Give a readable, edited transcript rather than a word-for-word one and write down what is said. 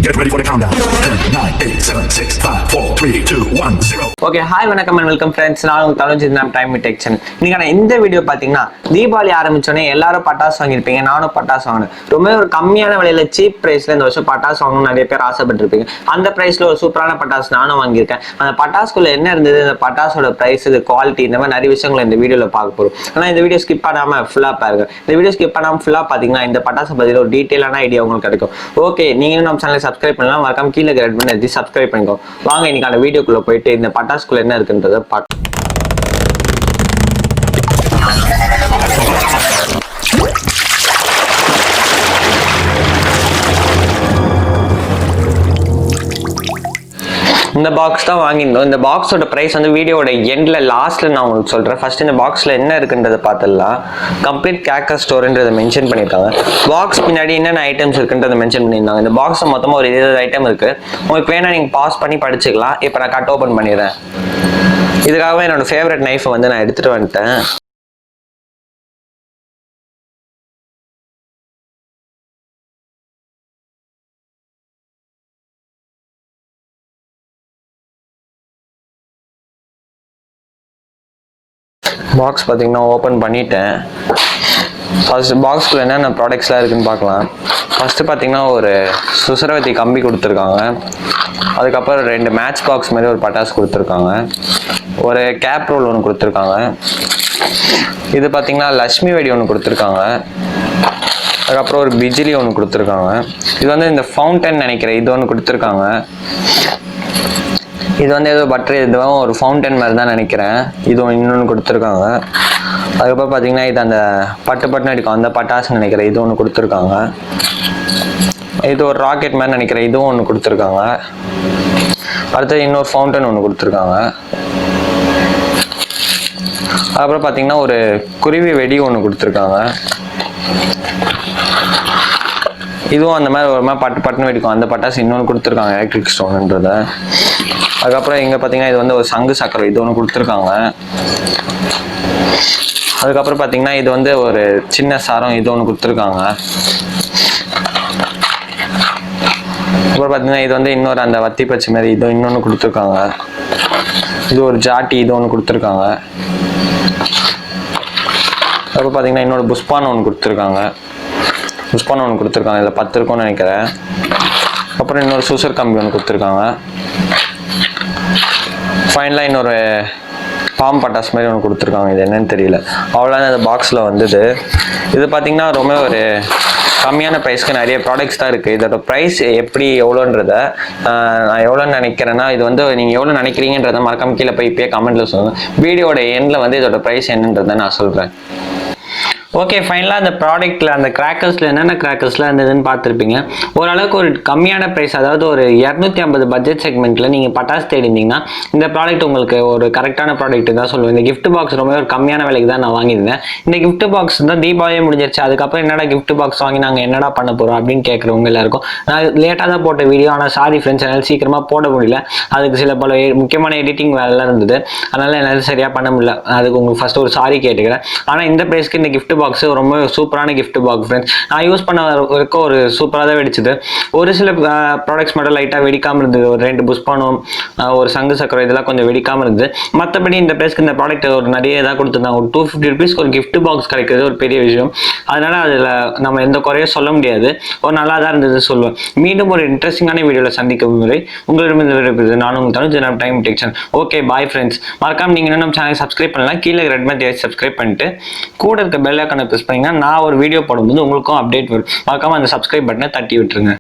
Get ready for the countdown. 10, 9, 8, 7, 6, 5, 4, 3, 2, 1, 0. Okay, hi வணக்கம் and welcome friends. நான் உங்கள் Tanuj.M.S இன்னைக்கான இந்த வீடியோ பார்த்தீங்கன்னா தீபாவளி ஆரம்பிச்சோடனே எல்லாரும் பட்டாசு வாங்கியிருப்பீங்க. நானும் பட்டாசு வாங்கினேன். ரொம்ப ஒரு கம்மியான விலையில சீப் பிரைஸ்ல இந்த வருஷம் பட்டாசு வாங்கணும் நிறைய பேர் ஆசைப்பட்டிருப்பீங்க. அந்த பிரைஸ்ல ஒரு சூப்பரான பட்டாசு நானும் வாங்கியிருக்கேன். அந்த பட்டாசுக்குள்ள என்ன இருந்தது, இந்த பட்டாசோட பிரைஸ், இது குவாலிட்டி, இந்த மாதிரி நிறைய விஷயங்களை இந்த வீடியோவில் பார்க்க போகிறோம். ஆனால் இந்த வீடியோ ஸ்கிப் பண்ணாமல் ஃபுல்லாக பாருங்க. இந்த வீடியோ ஸ்கிப் பண்ணாமல் ஃபுல்லாக பார்த்தீங்கன்னா இந்த பட்டாசை பற்றின ஒரு டீட்டெயிலான ஐடியா உங்களுக்கு கிடைக்கும். ஓகே, நீங்களும் நம்ம சேனலை சப்ஸ்கிரைப் பண்ணலாம். மறக்காம கீழே ரெட் பண்ணி எழுதி சப்ஸ்கிரைப் பண்ணிக்கோ. வாங்க இன்னைக்கான வீடியோக்குள்ள போயிட்டு இந்த பட்டாசுக்குள்ள என்ன இருக்குன்றதை பார்க்க. இந்த பாக்ஸ் தான் வாங்கியிருந்தோம். இந்த பாக்ஸோட ப்ரைஸ் வந்து வீடியோட எண்டில் லாஸ்ட்டில் நான் உங்களுக்கு சொல்கிறேன். ஃபர்ஸ்ட் இந்த பாக்ஸில் என்ன இருக்குன்றதை பார்த்துடலாம். கம்ப்ளீட் கேக்கர் ஸ்டோர்ன்றதை மென்ஷன் பண்ணியிருக்காங்க. பாக்ஸ் பின்னாடி என்னென்ன ஐட்டம்ஸ் இருக்குன்றதை மென்ஷன் பண்ணியிருந்தாங்க. இந்த பாக்ஸில் மொத்தமாக ஒரு 20 ஐட்டம் இருக்குது. உங்களுக்கு வேணால் நீங்கள் பாஸ் பண்ணி படிச்சுக்கலாம். இப்போ நான் கட் ஓப்பன் பண்ணிடுறேன். இதுக்காகவே என்னோட ஃபேவரட் நைஃபை வந்து நான் எடுத்துகிட்டு வந்துட்டேன். பாக்ஸ் பார்த்தீங்கன்னா ஓப்பன் பண்ணிட்டேன். ஃபர்ஸ்ட் பாக்ஸ்குள்ள என்னென்ன ப்ராடக்ட்ஸ்லாம் இருக்குன்னு பார்க்கலாம். ஃபர்ஸ்ட் பார்த்தீங்கன்னா ஒரு சுசரவத்தி கம்பி கொடுத்துருக்காங்க. அதுக்கப்புறம் 2 மேட்ச் பாக்ஸ் மாதிரி ஒரு பட்டாசு கொடுத்துருக்காங்க. ஒரு கேப் ரோல் ஒன்று கொடுத்துருக்காங்க. இது பார்த்தீங்கன்னா லட்சுமி வெடி ஒன்று கொடுத்துருக்காங்க. அதுக்கப்புறம் ஒரு பிஜிலி ஒன்று கொடுத்துருக்காங்க. இது வந்து இந்த ஃபவுண்டன் நினைக்கிறேன், இது ஒன்று கொடுத்துருக்காங்க. இது வந்து ஏதோ பட்டர், இதுவும் ஒரு ஃபவுண்டன் மாதிரி தான் நினைக்கிறேன். இதுவும் இன்னொன்று கொடுத்துருக்காங்க. அதுக்கப்புறம் பார்த்தீங்கன்னா இது அந்த பட்டுன்னு அடிக்கும் அந்த பட்டாசு நினைக்கிறேன், இது ஒன்று கொடுத்துருக்காங்க. இது ஒரு ராக்கெட் மாதிரி நினைக்கிறேன், இதுவும் ஒன்று கொடுத்துருக்காங்க. அடுத்தது இன்னொரு ஃபவுண்டன் ஒன்று கொடுத்துருக்காங்க. அதுக்கப்புறம் பார்த்தீங்கன்னா ஒரு குருவி வெடி ஒன்று கொடுத்துருக்காங்க. இதுவும் அந்த மாதிரி ஒரு மாதிரி பட்டுன்னு வெடிக்கும் அந்த பட்டாசு இன்னொன்று கொடுத்துருக்காங்க, எலக்ட்ரிக் ஸ்டோன்ன்றத. அதுக்கப்புறம் இங்கே பார்த்தீங்கன்னா இது வந்து ஒரு சங்கு சக்கரம், இது ஒன்று கொடுத்துருக்காங்க. அதுக்கப்புறம் பார்த்தீங்கன்னா இது வந்து ஒரு சின்ன சாரம், இது ஒன்று கொடுத்துருக்காங்க. அப்புறம் பார்த்தீங்கன்னா இது வந்து இன்னொரு அந்த வத்தி பச்சை மாதிரி, இது இன்னொன்று கொடுத்துருக்காங்க. இது ஒரு ஜாட்டி, இது ஒன்று கொடுத்துருக்காங்க. அப்புறம் பார்த்தீங்கன்னா இன்னொரு புஷ்பான் ஒன்று கொடுத்துருக்காங்க. புஷ்பான் ஒன்று கொடுத்துருக்காங்க. இதில் 10 இருக்கும்னு நினைக்கிறேன். அப்புறம் இன்னொரு சூசர் கம்பி ஒன்று கொடுத்துருக்காங்க. ஃபைனலாக இன்னொரு பாம் பட்டாசு மாதிரி ஒன்று கொடுத்துருக்காங்க. இது என்னன்னு தெரியல. அவ்வளோதான் இந்த பாக்ஸில் வந்தது. இது பார்த்தீங்கன்னா ரொம்ப ஒரு கம்மியான ப்ரைஸ்க்கு நிறைய ப்ராடக்ட்ஸ் தான் இருக்குது. இதோட ப்ரைஸ் எப்படி எவ்வளோன்றத நான் எவ்வளோன்னு நினைக்கிறேன்னா, இது வந்து நீங்கள் எவ்வளோ நினைக்கிறீங்கன்றதை மறக்காம கீழே போய் இப்போயே கமெண்ட்டில் சொல்லுங்கள். வீடியோட எண்டில் வந்து இதோட ப்ரைஸ் என்னன்றதை நான் சொல்கிறேன். ஓகே, ஃபைனலாக அந்த ப்ராடக்ட்டில் அந்த கிராக்கர்ஸில் என்னென்ன கிராக்கர்ஸ்லாம் இருந்ததுன்னு பார்த்துருப்பீங்க. ஓரளவுக்கு ஒரு கம்மியான ப்ரைஸ், அதாவது ஒரு 250 பட்ஜெட் செக்மெண்ட்டில் நீங்கள் பட்டாசு தேடிருந்தீங்கன்னா இந்த ப்ராடக்ட் உங்களுக்கு ஒரு கரெக்டான ப்ராடக்ட் தான் சொல்லுவேன். இந்த கிஃப்ட் பாக்ஸ் ரொம்ப ஒரு கம்மியான விலைக்கு தான் நான் வாங்கியிருந்தேன். இந்த கிஃப்ட் பாக்ஸ் தான் தீபாவளியே முடிஞ்சிருச்சு. அதுக்கப்புறம் என்னடா கிஃப்ட் பாக்ஸ் வாங்கி நாங்கள் என்னடா பண்ண போகிறோம் அப்படின்னு கேட்குறவங்க எல்லாருக்கும் நான் லேட்டாக தான் போட்ட வீடியோ. ஆனால் சாரி ஃப்ரெண்ட்ஸ், என்னால் சீக்கிரமாக போட முடியல. அதுக்கு சில பல முக்கியமான எடிட்டிங் வேலைலாம் இருந்தது. அதனால் என்னால் சரியாக பண்ண முடியல. அதுக்கு உங்களுக்கு ஃபஸ்ட்டு ஒரு சாரி கேட்டுக்கிறேன். ஆனால் இந்த ப்ரைஸ்க்கு இந்த கிஃப்ட் பாக்ஸ் ரொம்ப சூப்பரான கிஃப்ட் பாக்ஸ் ஃப்ரெண்ட்ஸ். நான் யூஸ் பண்ண வரைக்கும் ஒரு சூப்பராக தான் வெடிச்சுது. ஒரு சில ப்ராடக்ட்ஸ் மட்டும் லைட்டாக வெடிக்காமல் இருந்தது. ஒரு 2 புஷ்பானும் ஒரு சங்கு சக்கரம் இதெல்லாம் கொஞ்சம் வெடிக்காமல் இருந்தது. மற்றபடி இந்த ப்ரைஸ்க்கு இந்த ப்ராடக்ட் ஒரு நிறைய இதாக கொடுத்துருந்தாங்க. ஒரு 250 ருபீஸ்க்கு ஒரு கிஃப்ட் பாக்ஸ் கிடைக்கிறது ஒரு பெரிய விஷயம். அதனால அதில் நம்ம எந்த குறையும் சொல்ல முடியாது. ஒரு நல்லா தான் இருந்தது சொல்லுவேன். மீண்டும் ஒரு இன்ட்ரெஸ்டிங்கான வீடியோவில் சந்திக்கும் முறை உங்களிடமிருந்து நானும் Tanuj.M.S. Okay, bye friends. மறக்காம நீங்கள் இன்னும் நம்ம சேனல் சப்ஸ்கிரைப் பண்ணலாம். கீழே ரெட் பட்டன் சப்ஸ்கிரைப் பண்ணிட்டு கூட இருக்க பெல் ஐகானை ப்ரெஸ் பண்ணீங்கன்னா நான் ஒரு வீடியோ போடும்போது உங்களுக்கும் அப்டேட் வரும். மறக்காம அந்த சப்ஸ்கிரைப் பட்டனை தட்டி விட்டுருங்க.